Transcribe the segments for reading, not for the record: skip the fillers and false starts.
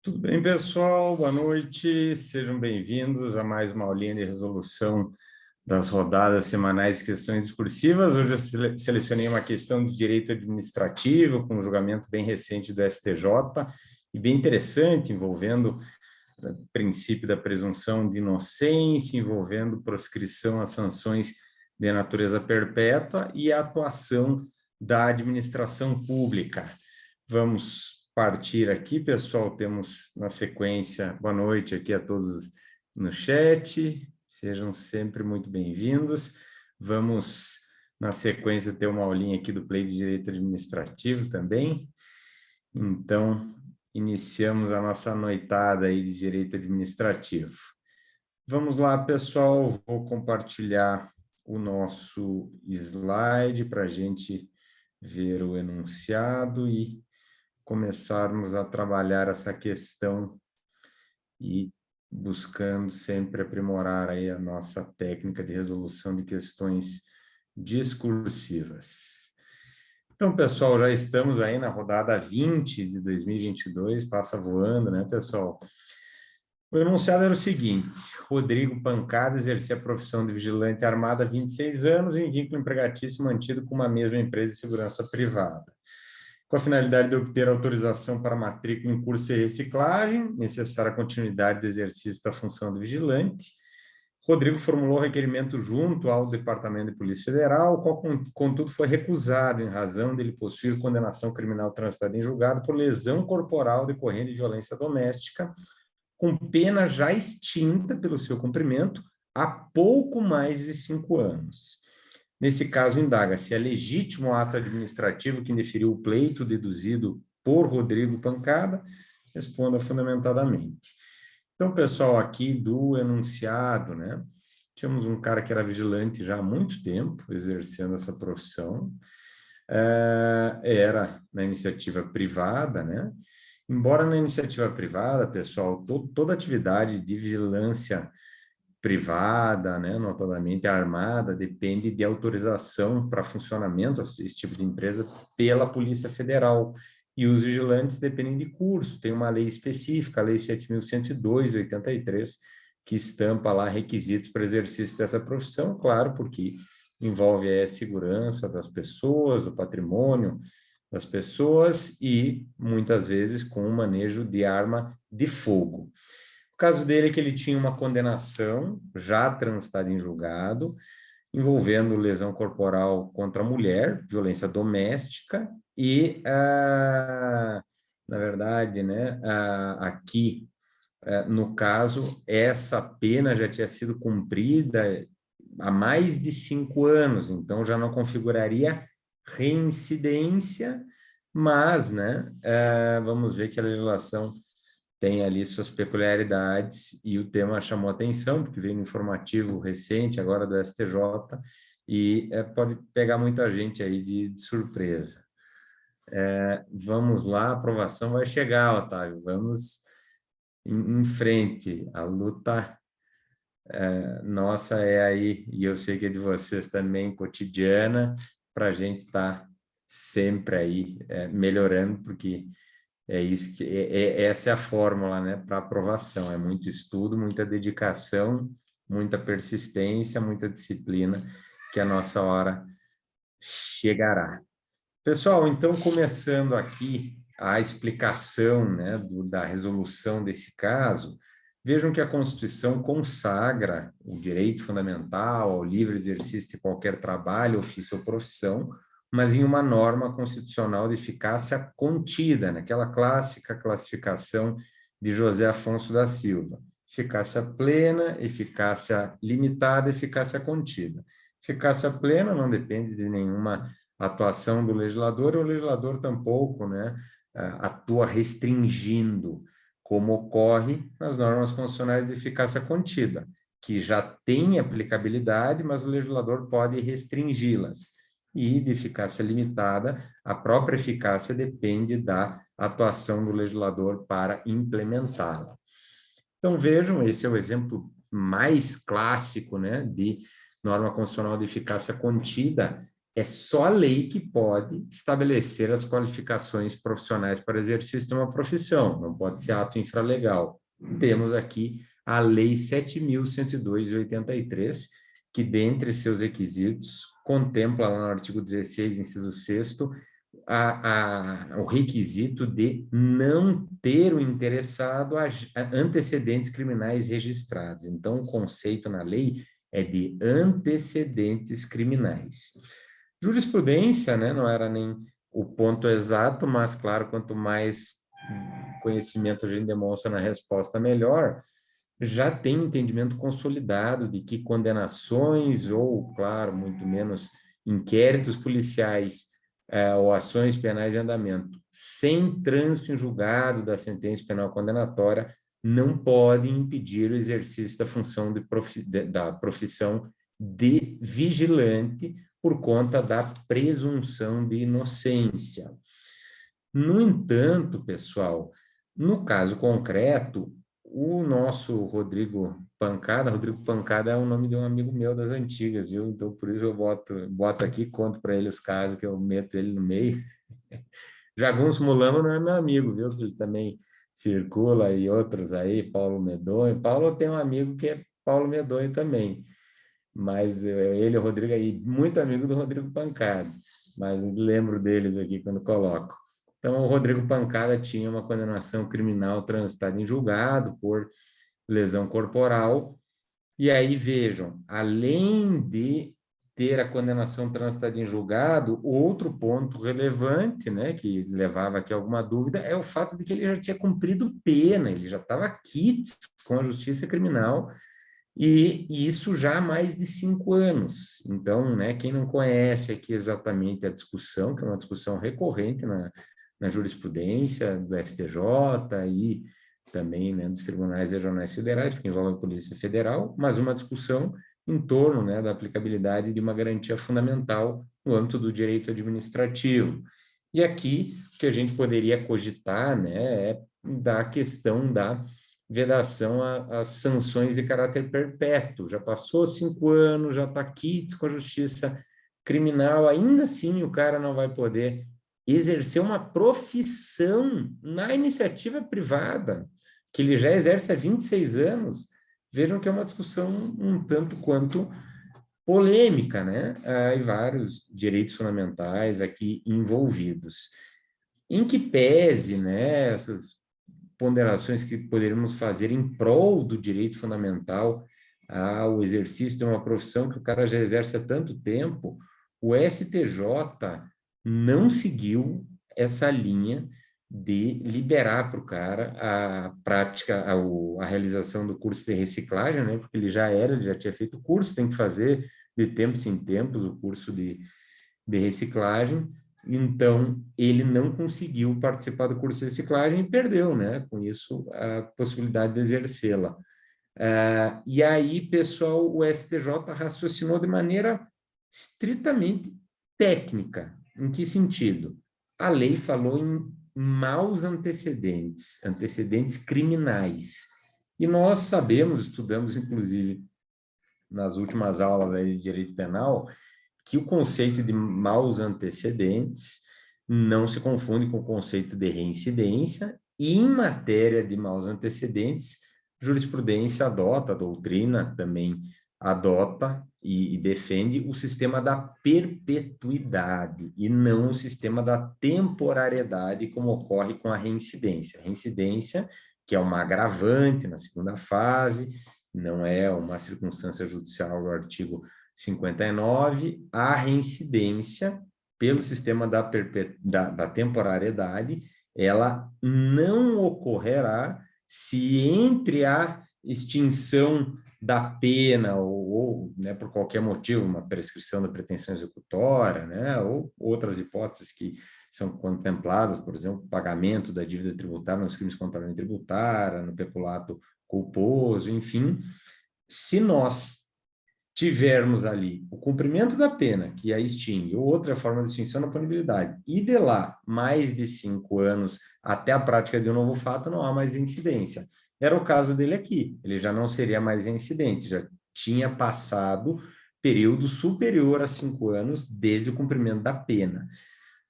Tudo bem, pessoal? Boa noite. Sejam bem-vindos a mais uma aulinha de resolução das rodadas semanais de questões discursivas. Hoje eu selecionei uma questão de direito administrativo, com um julgamento bem recente do STJ, e bem interessante, envolvendo o princípio da presunção de inocência, envolvendo proscrição a sanções de natureza perpétua e a atuação da administração pública. Vamos partir aqui, pessoal. Temos na sequência, boa noite aqui a todos no chat, sejam sempre muito bem-vindos. Vamos, na sequência, ter uma aulinha aqui do Play de Direito Administrativo também. Então, iniciamos a nossa noitada aí de Direito Administrativo. Vamos lá, pessoal, vou compartilhar o nosso slide para a gente ver o enunciado e começarmos a trabalhar essa questão e buscando sempre aprimorar aí a nossa técnica de resolução de questões discursivas. Então, pessoal, já estamos aí na rodada 20 de 2022, passa voando, né, pessoal? O enunciado era o seguinte: Rodrigo Pancada exercia a profissão de vigilante armado há 26 anos em vínculo empregatício mantido com uma mesma empresa de segurança privada. Com a finalidade de obter autorização para matrícula em curso de reciclagem, necessária a continuidade do exercício da função de vigilante, Rodrigo formulou requerimento junto ao Departamento de Polícia Federal, o qual, contudo, foi recusado em razão de ele possuir condenação criminal transitada em julgado por lesão corporal decorrente de violência doméstica, com pena já extinta pelo seu cumprimento há pouco mais de 5 anos. Nesse caso, indaga se é legítimo o ato administrativo que indeferiu o pleito deduzido por Rodrigo Pancada. Responda fundamentadamente. Então, pessoal, aqui do enunciado, né? Tínhamos um cara que era vigilante já há muito tempo, exercendo essa profissão. Era na iniciativa privada, né? Embora na iniciativa privada, pessoal, toda atividade de vigilância privada, né, notadamente armada, depende de autorização para funcionamento, esse tipo de empresa, pela Polícia Federal. E os vigilantes dependem de curso, tem uma lei específica, a Lei 7.102, de 83, que estampa lá requisitos para exercício dessa profissão, claro, porque envolve a segurança das pessoas, do patrimônio das pessoas e, muitas vezes, com o manejo de arma de fogo. O caso dele é que ele tinha uma condenação já transitada em julgado, envolvendo lesão corporal contra a mulher, violência doméstica, e, na verdade, né, aqui, no caso, essa pena já tinha sido cumprida há mais de 5 anos, então já não configuraria reincidência, mas, né, vamos ver que a legislação tem ali suas peculiaridades e o tema chamou atenção, porque veio no informativo recente, agora do STJ, e pode pegar muita gente aí de surpresa. Vamos lá, a aprovação vai chegar, Otávio, vamos em frente, a luta nossa é aí, e eu sei que é de vocês também, cotidiana, para a gente estar sempre aí melhorando, porque é isso que essa é a fórmula, né, para aprovação. É muito estudo, muita dedicação, muita persistência, muita disciplina, que a nossa hora chegará. Pessoal, então, começando aqui a explicação, né, da resolução desse caso, vejam que a Constituição consagra o direito fundamental ao livre exercício de qualquer trabalho, ofício ou profissão, mas em uma norma constitucional de eficácia contida, naquela clássica classificação de José Afonso da Silva. Eficácia plena, eficácia limitada, eficácia contida. Eficácia plena não depende de nenhuma atuação do legislador, e o legislador tampouco, né, atua restringindo, como ocorre nas normas constitucionais de eficácia contida, que já tem aplicabilidade, mas o legislador pode restringi-las. E de eficácia limitada, a própria eficácia depende da atuação do legislador para implementá-la. Então, vejam, esse é o exemplo mais clássico, né, de norma constitucional de eficácia contida, É só a lei que pode estabelecer as qualificações profissionais para exercício de uma profissão, não pode ser ato infralegal. Temos aqui a Lei 7.102 de 83, que, dentre seus requisitos, contempla lá no artigo 16, inciso 6º, o requisito de não ter o interessado antecedentes criminais registrados. Então, o conceito na lei é de antecedentes criminais. Jurisprudência, né, não era nem o ponto exato, mas, claro, quanto mais conhecimento a gente demonstra na resposta, melhor. Já tem entendimento consolidado de que condenações ou, claro, muito menos inquéritos policiais ou ações penais em andamento, sem trânsito em julgado da sentença penal condenatória, não podem impedir o exercício da função da profissão de vigilante por conta da presunção de inocência. No entanto, pessoal, no caso concreto, o nosso Rodrigo Pancada é o nome de um amigo meu das antigas, viu? Então, por isso eu boto aqui, conto para ele os casos que eu meto ele no meio. Jagunço Mulamo não é meu amigo, viu? Ele também circula e outros aí, Paulo Medonho. Paulo tem um amigo que é Paulo Medonho também, mas ele, o Rodrigo, aí, muito amigo do Rodrigo Pancada, mas lembro deles aqui quando coloco. Então, o Rodrigo Pancada tinha uma condenação criminal transitada em julgado por lesão corporal, e aí vejam, além de ter a condenação transitada em julgado, outro ponto relevante, né, que levava aqui alguma dúvida, é o fato de que ele já tinha cumprido pena, ele já estava quites com a justiça criminal, e isso já há mais de 5 anos. Então, né, quem não conhece aqui exatamente a discussão, que é uma discussão recorrente na jurisprudência do STJ e também, né, dos tribunais regionais federais, porque envolve a Polícia Federal, mas uma discussão em torno, né, da aplicabilidade de uma garantia fundamental no âmbito do direito administrativo. E aqui, o que a gente poderia cogitar, né, é da questão da vedação às sanções de caráter perpétuo. Já passou 5 anos, já está quites com a justiça criminal, ainda assim o cara não vai poder exercer uma profissão na iniciativa privada, que ele já exerce há 26 anos. Vejam que é uma discussão um tanto quanto polêmica, né? Há vários direitos fundamentais aqui envolvidos. Em que pese, né, essas ponderações que poderíamos fazer em prol do direito fundamental ao exercício de uma profissão que o cara já exerce há tanto tempo, o STJ não seguiu essa linha de liberar para o cara a prática, a realização do curso de reciclagem, né? Porque ele já tinha feito o curso, tem que fazer de tempos em tempos o curso de reciclagem. Então, ele não conseguiu participar do curso de reciclagem e perdeu, né? Com isso, a possibilidade de exercê-la. E aí, pessoal, o STJ raciocinou de maneira estritamente técnica. Em que sentido? A lei falou em maus antecedentes, antecedentes criminais. E nós sabemos, estudamos, inclusive, nas últimas aulas aí de direito penal, que o conceito de maus antecedentes não se confunde com o conceito de reincidência, e em matéria de maus antecedentes, jurisprudência adota, a doutrina também adota e defende o sistema da perpetuidade e não o sistema da temporariedade, como ocorre com a reincidência. A reincidência, que é uma agravante na segunda fase, não é uma circunstância judicial do artigo 59, a reincidência pelo sistema da temporariedade, ela não ocorrerá se entre a extinção da pena ou né, por qualquer motivo, uma prescrição da pretensão executória, né, ou outras hipóteses que são contempladas, por exemplo, pagamento da dívida tributária nos crimes contra a lei tributária, no peculato culposo, enfim, se nós tivermos ali o cumprimento da pena, que a extingue, ou outra forma de extinção na punibilidade, e de lá mais de 5 anos até a prática de um novo fato, não há mais incidência. Era o caso dele aqui, ele já não seria mais incidente, já tinha passado período superior a 5 anos desde o cumprimento da pena.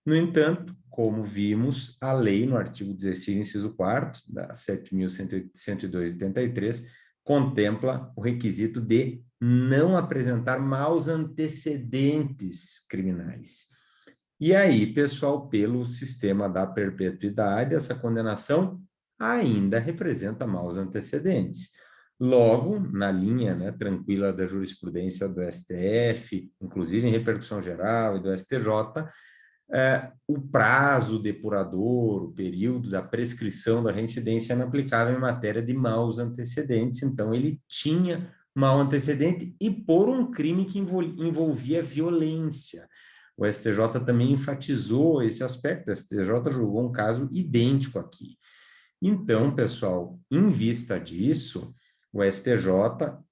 No entanto, como vimos, a lei, no artigo 16, inciso 4º, da 7.102/83, contempla o requisito de não apresentar maus antecedentes criminais. E aí, pessoal, pelo sistema da perpetuidade, essa condenação ainda representa maus antecedentes. Logo, na linha, né, tranquila da jurisprudência do STF, inclusive em repercussão geral e do STJ, o prazo depurador, o período da prescrição da reincidência é inaplicável em matéria de maus antecedentes, então ele tinha mau antecedente e por um crime que envolvia violência. O STJ também enfatizou esse aspecto, o STJ julgou um caso idêntico aqui. Então, pessoal, em vista disso, o STJ,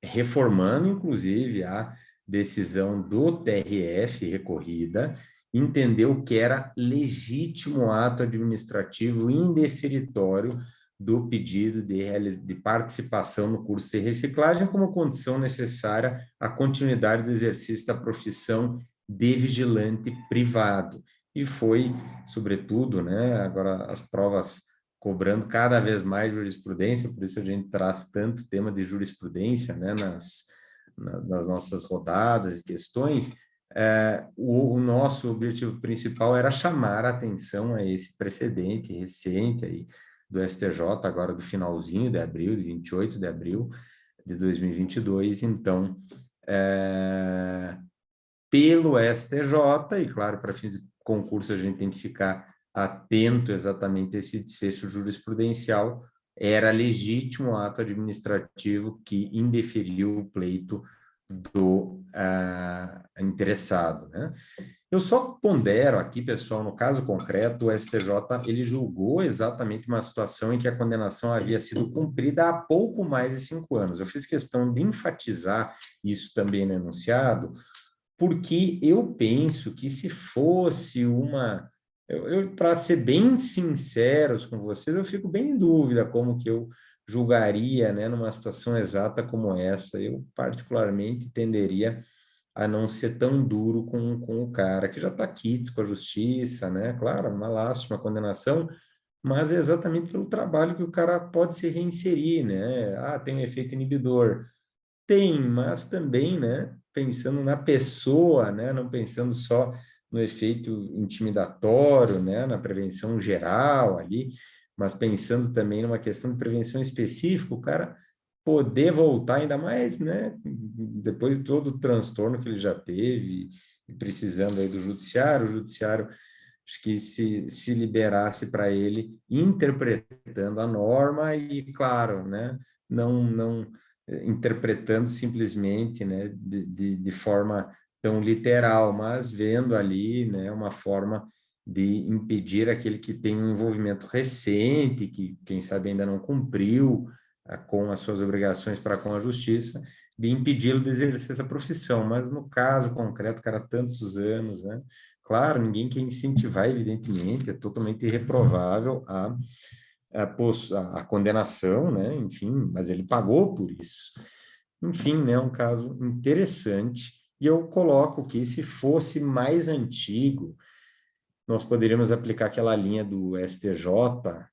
reformando inclusive a decisão do TRF recorrida, entendeu que era legítimo ato administrativo indeferitório do pedido de participação no curso de reciclagem como condição necessária à continuidade do exercício da profissão de vigilante privado. E foi, sobretudo, né, agora as provas cobrando cada vez mais jurisprudência, por isso a gente traz tanto tema de jurisprudência, né, nas nossas rodadas e questões. O nosso objetivo principal era chamar a atenção a esse precedente recente aí do STJ, agora do finalzinho de abril, de 28 de abril de 2022. Então, pelo STJ, e claro, para fins de concurso a gente tem que ficar atento exatamente a esse desfecho jurisprudencial, era legítimo ato administrativo que indeferiu o pleito do interessado, né? Eu só pondero aqui, pessoal, no caso concreto, o STJ, ele julgou exatamente uma situação em que a condenação havia sido cumprida há pouco mais de 5 anos. Eu fiz questão de enfatizar isso também no enunciado, porque eu penso que se fosse uma... para ser bem sinceros com vocês, eu fico bem em dúvida como que eu julgaria, né, numa situação exata como essa. Eu, particularmente, tenderia a não ser tão duro com o cara, que já está quites com a justiça, né? Claro, uma lástima, condenação, mas é exatamente pelo trabalho que o cara pode se reinserir, né? Ah, tem um efeito inibidor. Tem, mas também, né, pensando na pessoa, né, não pensando só no efeito intimidatório, né, na prevenção geral ali, mas pensando também numa questão de prevenção específica, o cara poder voltar ainda mais, né, depois de todo o transtorno que ele já teve e precisando aí do judiciário, o judiciário acho que se liberasse para ele interpretando a norma e, claro, né, não interpretando simplesmente, né, de forma tão literal, mas vendo ali, né, uma forma de impedir aquele que tem um envolvimento recente, que quem sabe ainda não cumpriu com as suas obrigações para com a justiça, de impedi-lo de exercer essa profissão. Mas no caso concreto, cara, tantos anos, né? Claro, ninguém quer incentivar, evidentemente, é totalmente irreprovável a condenação, né? Enfim, mas ele pagou por isso. Enfim, né? Um caso interessante. E eu coloco que se fosse mais antigo, nós poderíamos aplicar aquela linha do STJ,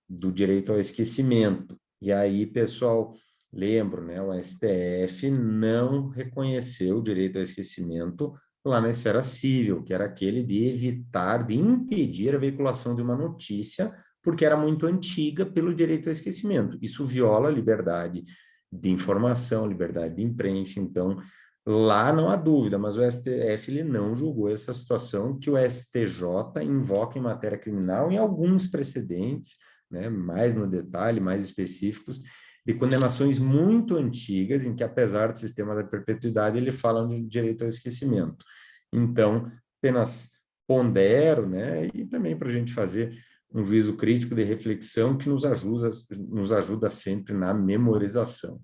do direito ao esquecimento. E aí, pessoal, lembro, né? O STF não reconheceu o direito ao esquecimento lá na esfera civil, que era aquele de evitar, de impedir a veiculação de uma notícia porque era muito antiga pelo direito ao esquecimento. Isso viola a liberdade de informação, liberdade de imprensa. Então, lá não há dúvida, mas o STF ele não julgou essa situação que o STJ invoca em matéria criminal em alguns precedentes, né, mais no detalhe, mais específicos, de condenações muito antigas, em que, apesar do sistema da perpetuidade, ele fala de direito ao esquecimento. Então, apenas pondero, né, e também para a gente fazer um juízo crítico de reflexão que nos ajuda sempre na memorização.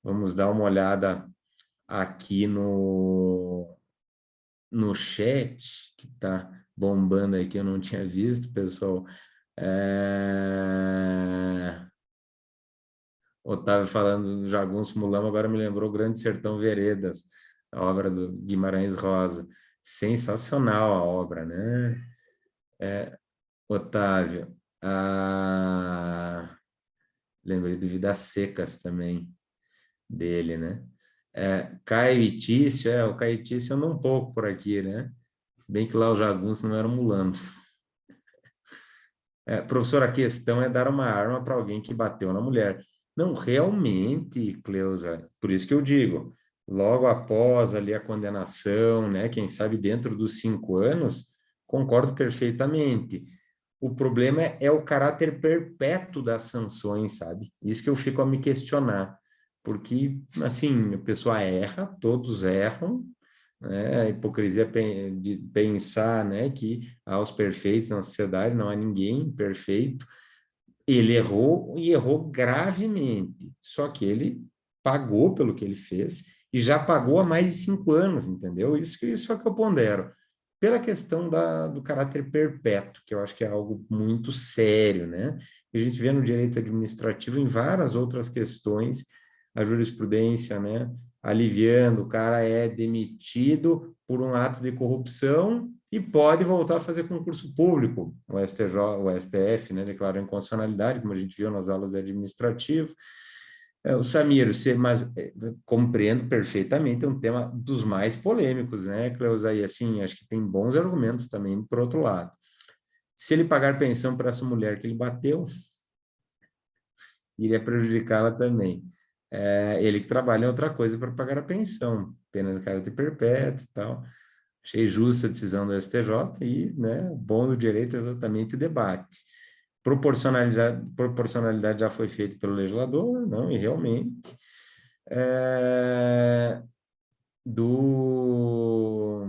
Vamos dar uma olhada aqui no chat, que está bombando aí, que eu não tinha visto, pessoal. Otávio falando do Jagunço Mulamo, agora me lembrou Grande Sertão Veredas. a obra do Guimarães Rosa. Sensacional a obra, né? Otávio, lembrei de Vidas Secas também, dele, né? Caio e Tício, o Caio e Tício andam um pouco por aqui, né? Se bem que lá os jagunços não eram mulanos. Professor, a questão é dar uma arma para alguém que bateu na mulher. Não, realmente, Cleusa, por isso que eu digo, logo após ali a condenação, né? Quem sabe dentro dos 5 anos, concordo perfeitamente. O problema é o caráter perpétuo das sanções, sabe? Isso que eu fico a me questionar. Porque, assim, a pessoa erra, todos erram, né? A hipocrisia de pensar, né, que há os perfeitos na sociedade, não há ninguém perfeito. Ele errou e errou gravemente, só que ele pagou pelo que ele fez e já pagou há mais de 5 anos, entendeu? Isso é que eu pondero. Pela questão do caráter perpétuo, que eu acho que é algo muito sério, né? A gente vê no direito administrativo em várias outras questões, a jurisprudência, né? Aliviando, o cara é demitido por um ato de corrupção e pode voltar a fazer concurso público. O STJ, o STF, né, declarou inconstitucionalidade, como a gente viu nas aulas de administrativo. O Samir, compreendo perfeitamente, é um tema dos mais polêmicos, né, Cleusa? E assim, acho que tem bons argumentos também, por outro lado. Se ele pagar pensão para essa mulher que ele bateu, iria prejudicá-la também. Ele que trabalha em outra coisa para pagar a pensão, pena de caráter perpétuo e tal. Achei justa a decisão do STJ e, né, bom do direito é exatamente o debate. Proporcionalidade já foi feita pelo legislador, não, e realmente é, do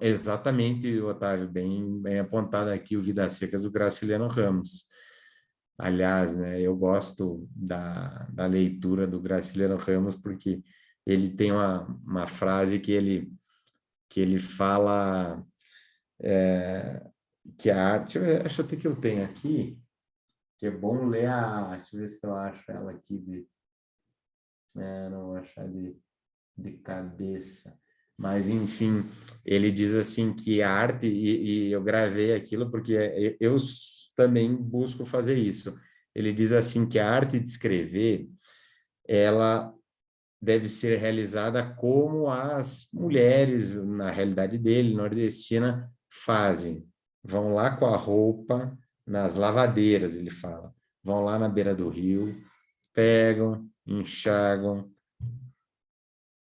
exatamente, Otávio, bem apontado aqui o Vidas Secas do Graciliano Ramos. Aliás, né, eu gosto da leitura do Graciliano Ramos porque ele tem uma frase que ele fala que a arte, acho até que eu tenho aqui, que é bom ler deixa eu ver se eu acho ela aqui não vou achar de cabeça, mas enfim, ele diz assim que a arte, e eu gravei aquilo porque eu também busco fazer isso, ele diz assim que a arte de escrever, ela deve ser realizada como as mulheres, na realidade dele, nordestina, fazem. Vão lá com a roupa nas lavadeiras, ele fala. Vão lá na beira do rio, pegam, enxagam,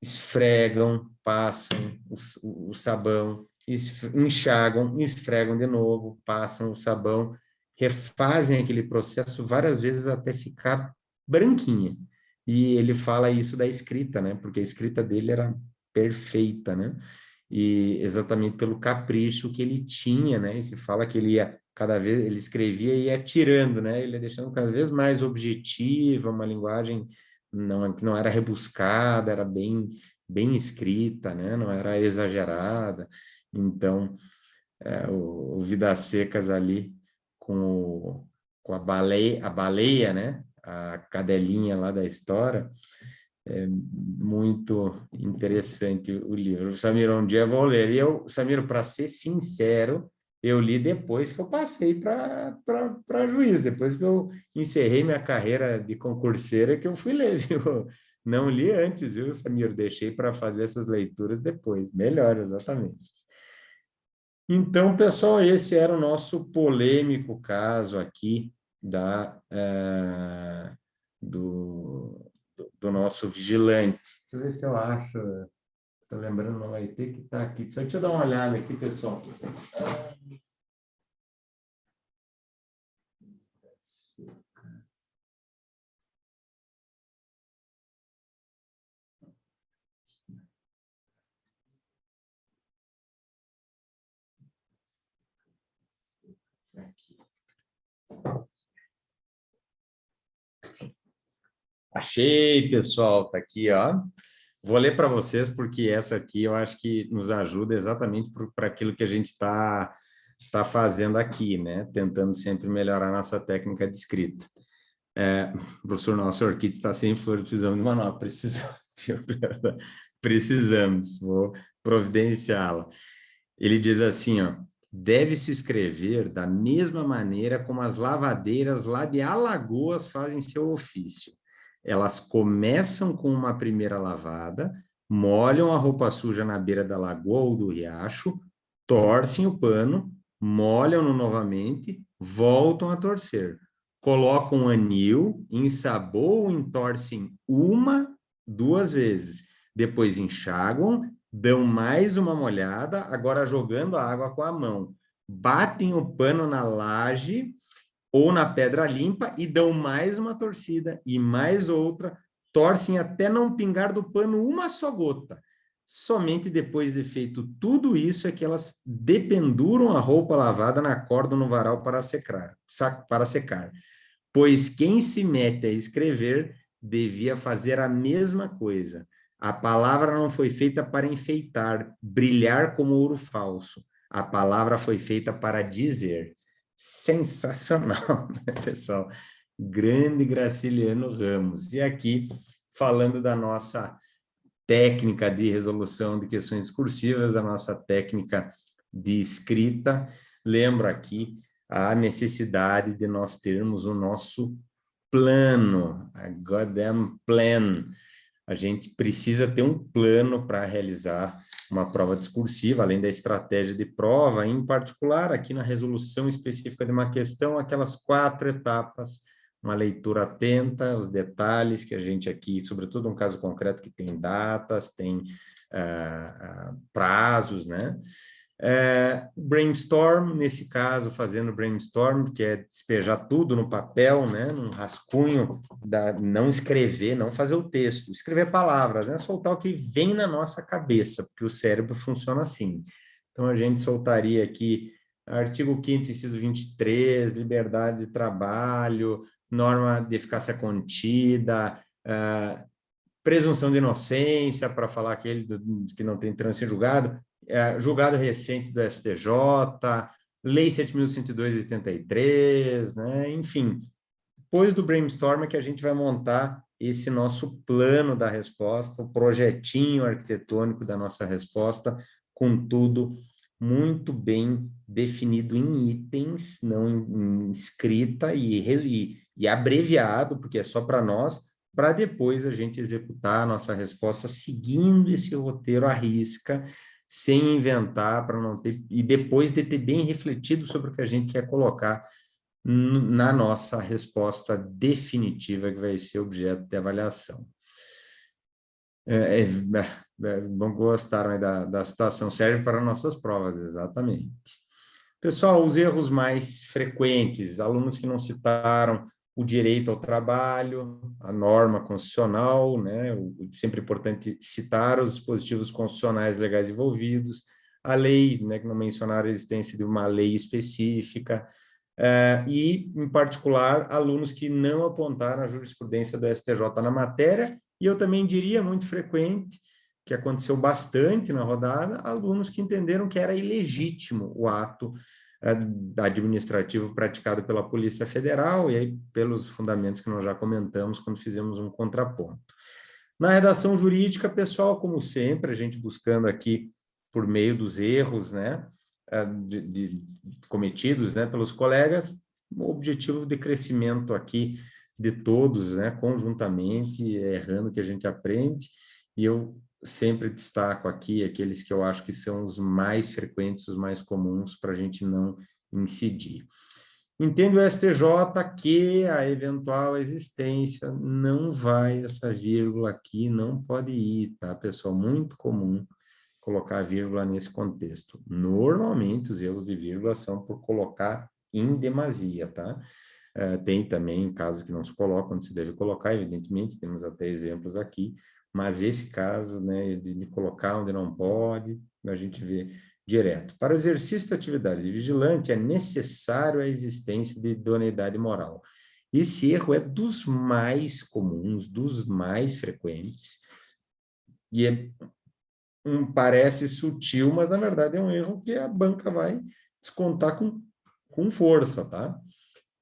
esfregam, passam o sabão, enxagam, esfregam de novo, passam o sabão, refazem aquele processo várias vezes até ficar branquinha. E ele fala isso da escrita, né? Porque a escrita dele era perfeita, né? E exatamente pelo capricho que ele tinha, né? E se fala que ele ia cada vez, ele escrevia e ia tirando, né? Ele ia deixando cada vez mais objetiva, uma linguagem não era rebuscada, era bem escrita, né? Não era exagerada. Então, o Vidas Secas ali com a baleia, né? A cadelinha lá da história, é muito interessante o livro. Samir, um dia eu vou ler. E eu, Samir, para ser sincero, eu li depois que eu passei para juiz, depois que eu encerrei minha carreira de concurseira, que eu fui ler, viu? Não li antes, viu, Samir? Deixei para fazer essas leituras depois. Melhor, exatamente. Então, pessoal, esse era o nosso polêmico caso aqui do nosso vigilante. Deixa eu ver se eu acho. Estou lembrando, não vai ter que estar aqui. Só deixa eu dar uma olhada aqui, pessoal. Aqui. Achei, pessoal, tá aqui, ó. Vou ler para vocês, porque essa aqui eu acho que nos ajuda exatamente para aquilo que a gente tá fazendo aqui, né? Tentando sempre melhorar nossa técnica de escrita. Professor, nosso orquídea está sem flores, precisamos de uma nova, precisamos. Precisamos, vou providenciá-la. Ele diz assim, ó, deve-se escrever da mesma maneira como as lavadeiras lá de Alagoas fazem seu ofício. Elas começam com uma primeira lavada, molham a roupa suja na beira da lagoa ou do riacho, torcem o pano, molham-no novamente, voltam a torcer. Colocam um anil, ensaboam, entorcem uma, duas vezes. Depois enxaguam, dão mais uma molhada, agora jogando a água com a mão. Batem o pano na laje ou na pedra limpa e dão mais uma torcida e mais outra, torcem até não pingar do pano uma só gota. Somente depois de feito tudo isso é que elas dependuram a roupa lavada na corda no varal para secar, pois quem se mete a escrever devia fazer a mesma coisa. A palavra não foi feita para enfeitar, brilhar como ouro falso. A palavra foi feita para dizer. Sensacional, né, pessoal? Grande Graciliano Ramos. E aqui, falando da nossa técnica de resolução de questões cursivas, da nossa técnica de escrita, lembro aqui a necessidade de nós termos o nosso plano, a goddamn plan. A gente precisa ter um plano para realizar uma prova discursiva, além da estratégia de prova, em particular, aqui na resolução específica de uma questão, aquelas 4 etapas, uma leitura atenta aos detalhes que a gente aqui, sobretudo um caso concreto que tem datas, tem prazos, né? Brainstorm, nesse caso, fazendo brainstorm, que é despejar tudo no papel, né, num rascunho, não escrever, não fazer o texto, escrever palavras, né, soltar o que vem na nossa cabeça, porque o cérebro funciona assim. Então, a gente soltaria aqui artigo 5º, inciso 23, liberdade de trabalho, norma de eficácia contida, presunção de inocência, para falar aquele que não tem trânsito em julgado, julgado recente do STJ, Lei 7.102 de 83, né? Enfim, depois do brainstorm é que a gente vai montar esse nosso plano da resposta, o projetinho arquitetônico da nossa resposta, com tudo muito bem definido em itens, não em escrita e abreviado, porque é só para nós, para depois a gente executar a nossa resposta seguindo esse roteiro à risca, sem inventar, para não ter, e depois de ter bem refletido sobre o que a gente quer colocar na nossa resposta definitiva, que vai ser objeto de avaliação. Bom, gostaram da citação, serve para nossas provas, exatamente. Pessoal, os erros mais frequentes, alunos que não citaram o direito ao trabalho, a norma constitucional, né? Sempre importante citar os dispositivos constitucionais legais envolvidos, a lei, né, que não mencionaram a existência de uma lei específica, e, em particular, alunos que não apontaram a jurisprudência do STJ na matéria, e eu também diria, muito frequente, que aconteceu bastante na rodada, alunos que entenderam que era ilegítimo o ato administrativo praticado pela Polícia Federal, e aí pelos fundamentos que nós já comentamos quando fizemos um contraponto. Na redação jurídica, pessoal, como sempre, a gente buscando aqui por meio dos erros, né, cometidos, né, pelos colegas, o objetivo de crescimento aqui de todos, né, conjuntamente, errando que a gente aprende, e eu sempre destaco aqui aqueles que eu acho que são os mais frequentes, os mais comuns, para a gente não incidir. Entende o STJ que a eventual existência não vai, essa vírgula aqui não pode ir, tá, pessoal? Muito comum colocar vírgula nesse contexto. Normalmente, os erros de vírgula são por colocar em demasia, tá? Tem também casos que não se colocam, onde se deve colocar, evidentemente, temos até exemplos aqui, mas esse caso, né, de colocar onde não pode, a gente vê direto. Para o exercício da atividade de vigilante, é necessário a existência de idoneidade moral. Esse erro é dos mais comuns, dos mais frequentes, e parece sutil, mas na verdade é um erro que a banca vai descontar com força, tá?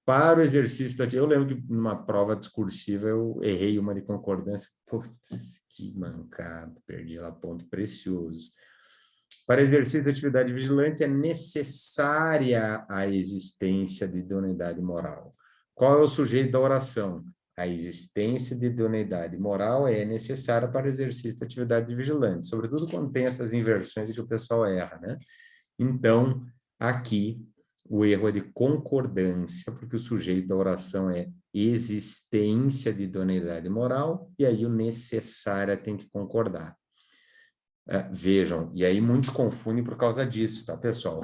Para o exercício, eu lembro que numa prova discursiva eu errei uma de concordância. Putz, que mancada, perdi lá ponto precioso. Para exercício de atividade vigilante é necessária a existência de idoneidade moral. Qual é o sujeito da oração? A existência de idoneidade moral é necessária para o exercício de atividade vigilante, sobretudo quando tem essas inversões que o pessoal erra, né? Então, aqui, o erro é de concordância, porque o sujeito da oração é existência de idoneidade moral, e aí o necessária tem que concordar. Vejam, e aí muitos confundem por causa disso, tá, pessoal?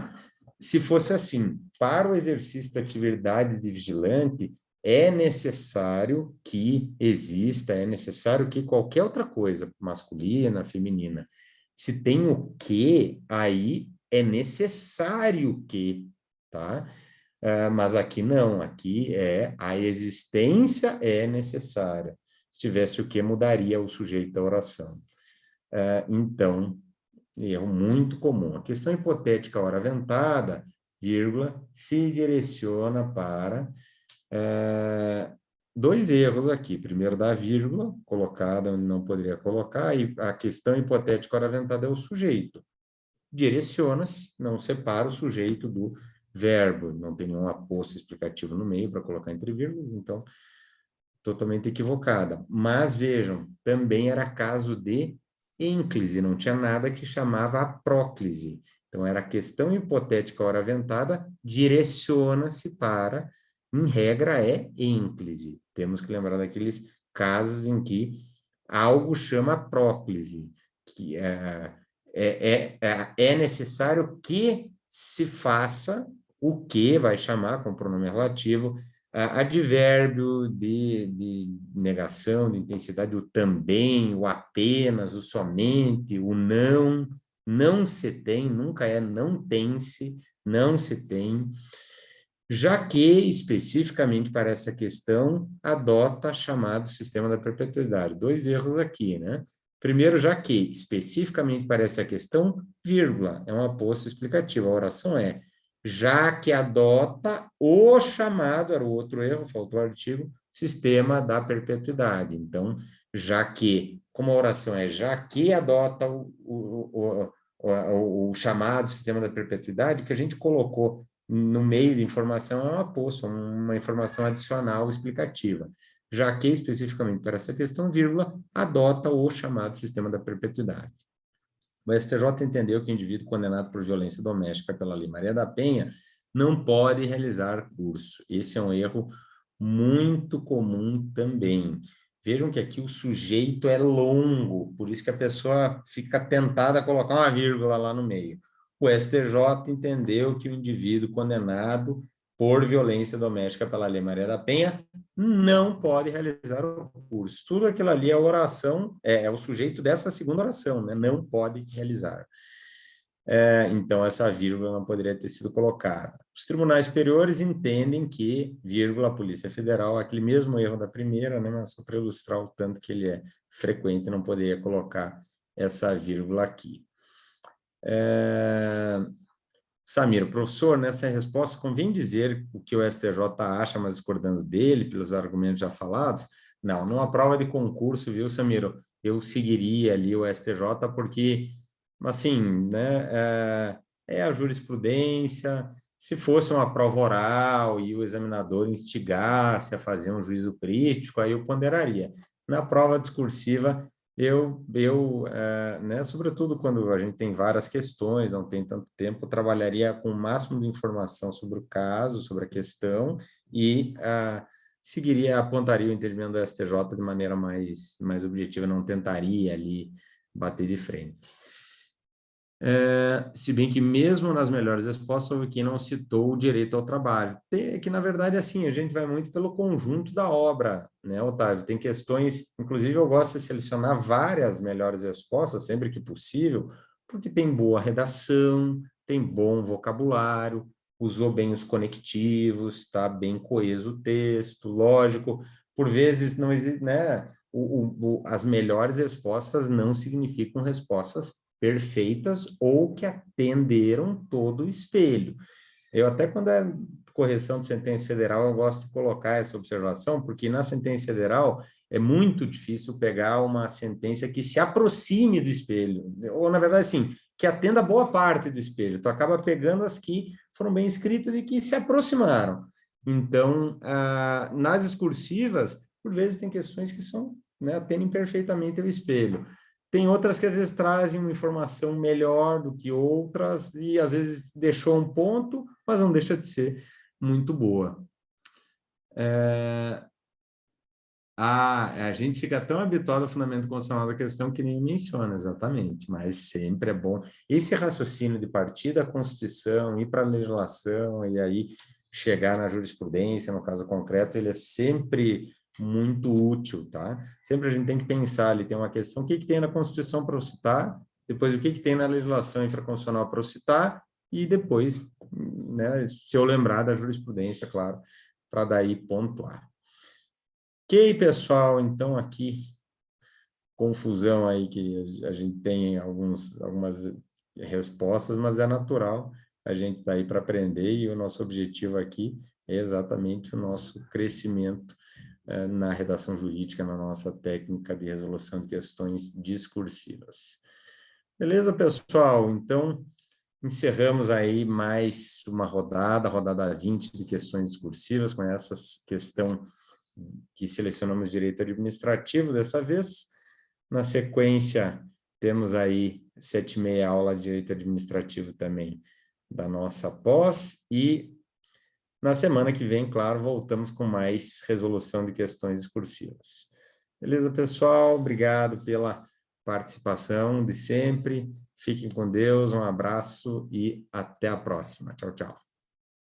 Se fosse assim, para o exercício da atividade de vigilante, é necessário que exista, é necessário que qualquer outra coisa, masculina, feminina, se tem o que, aí é necessário que, tá? Mas aqui não, aqui é a existência é necessária. Se tivesse o que, mudaria o sujeito da oração. Então, erro muito comum. A questão hipotética hora aventada, vírgula, se direciona para dois erros aqui. Primeiro, da vírgula, colocada onde não poderia colocar, e a questão hipotética hora aventada é o sujeito. Direciona-se, não separa o sujeito do verbo, não tem nenhum aposto explicativo no meio para colocar entre vírgulas, então, totalmente equivocada. Mas, vejam, também era caso de ênclise, não tinha nada que chamava a próclise. Então, era questão hipotética hora aventada, direciona-se para, em regra, é ênclise. Temos que lembrar daqueles casos em que algo chama próclise, que é necessário que se faça o que vai chamar com pronome relativo, advérbio de negação, de intensidade, o também, o apenas, o somente, o não, não se tem, nunca é não tem-se, não se tem, já que, especificamente para essa questão, adota chamado sistema da perpetuidade. Dois erros aqui, né? Primeiro, já que, especificamente para essa questão, vírgula, é um aposto explicativo. A oração é já que adota o chamado, era o outro erro, faltou o artigo, sistema da perpetuidade. Então, já que, como a oração é já que adota o chamado sistema da perpetuidade, que a gente colocou no meio de informação é um aposto, uma informação adicional explicativa, já que, especificamente para essa questão, vírgula, adota o chamado sistema da perpetuidade. O STJ entendeu que o indivíduo condenado por violência doméstica pela Lei Maria da Penha não pode realizar curso. Esse é um erro muito comum também. Vejam que aqui o sujeito é longo, por isso que a pessoa fica tentada a colocar uma vírgula lá no meio. O STJ entendeu que o indivíduo condenado por violência doméstica pela Lei Maria da Penha não pode realizar o curso. Tudo aquilo ali é oração, é o sujeito dessa segunda oração, né? Não pode realizar. Então, essa vírgula não poderia ter sido colocada. Os tribunais superiores entendem que, vírgula, a Polícia Federal, aquele mesmo erro da primeira, né? Mas só para ilustrar o tanto que ele é frequente, não poderia colocar essa vírgula aqui. Samir, professor, nessa resposta convém dizer o que o STJ acha, mas discordando dele, pelos argumentos já falados? Não, numa prova de concurso, viu, Samir, eu seguiria ali o STJ, porque, assim, né, é a jurisprudência. Se fosse uma prova oral e o examinador instigasse a fazer um juízo crítico, aí eu ponderaria. Na prova discursiva, né, sobretudo quando a gente tem várias questões, não tem tanto tempo, eu trabalharia com o máximo de informação sobre o caso, sobre a questão, e apontaria o entendimento do STJ de maneira mais objetiva, não tentaria ali bater de frente. Se bem que mesmo nas melhores respostas, houve quem não citou o direito ao trabalho. Que, na verdade, assim, a gente vai muito pelo conjunto da obra, né, Otávio? Tem questões, inclusive eu gosto de selecionar várias melhores respostas, sempre que possível, porque tem boa redação, tem bom vocabulário, usou bem os conectivos, está bem coeso o texto, lógico. Por vezes, não existe, né? As melhores respostas não significam respostas perfeitas ou que atenderam todo o espelho. Eu até quando correção de sentença federal, eu gosto de colocar essa observação, porque na sentença federal é muito difícil pegar uma sentença que se aproxime do espelho, ou na verdade, assim, que atenda boa parte do espelho. Tu acaba pegando as que foram bem escritas e que se aproximaram. Então, nas excursivas, por vezes tem questões que são, né, atendem perfeitamente ao espelho. Tem outras que às vezes trazem uma informação melhor do que outras e às vezes deixou um ponto, mas não deixa de ser muito boa. A gente fica tão habituado ao fundamento constitucional da questão que nem menciona exatamente, mas sempre é bom. Esse raciocínio de partir da Constituição, ir para a legislação e aí chegar na jurisprudência, no caso concreto, ele é sempre muito útil, tá? Sempre a gente tem que pensar, ali tem uma questão, o que tem na Constituição para eu citar, depois o que tem na legislação infraconstitucional para eu citar, e depois, né, se eu lembrar da jurisprudência, claro, para daí pontuar. Ok, pessoal, então aqui, confusão aí que a gente tem algumas respostas, mas é natural, a gente está aí para aprender e o nosso objetivo aqui é exatamente o nosso crescimento na redação jurídica, na nossa técnica de resolução de questões discursivas. Beleza, pessoal? Então, encerramos aí mais uma rodada 20 de questões discursivas, com essa questão que selecionamos direito administrativo dessa vez. Na sequência, temos aí 7h30 aula de direito administrativo também da nossa pós e na semana que vem, claro, voltamos com mais resolução de questões discursivas. Beleza, pessoal? Obrigado pela participação de sempre. Fiquem com Deus, um abraço e até a próxima. Tchau, tchau.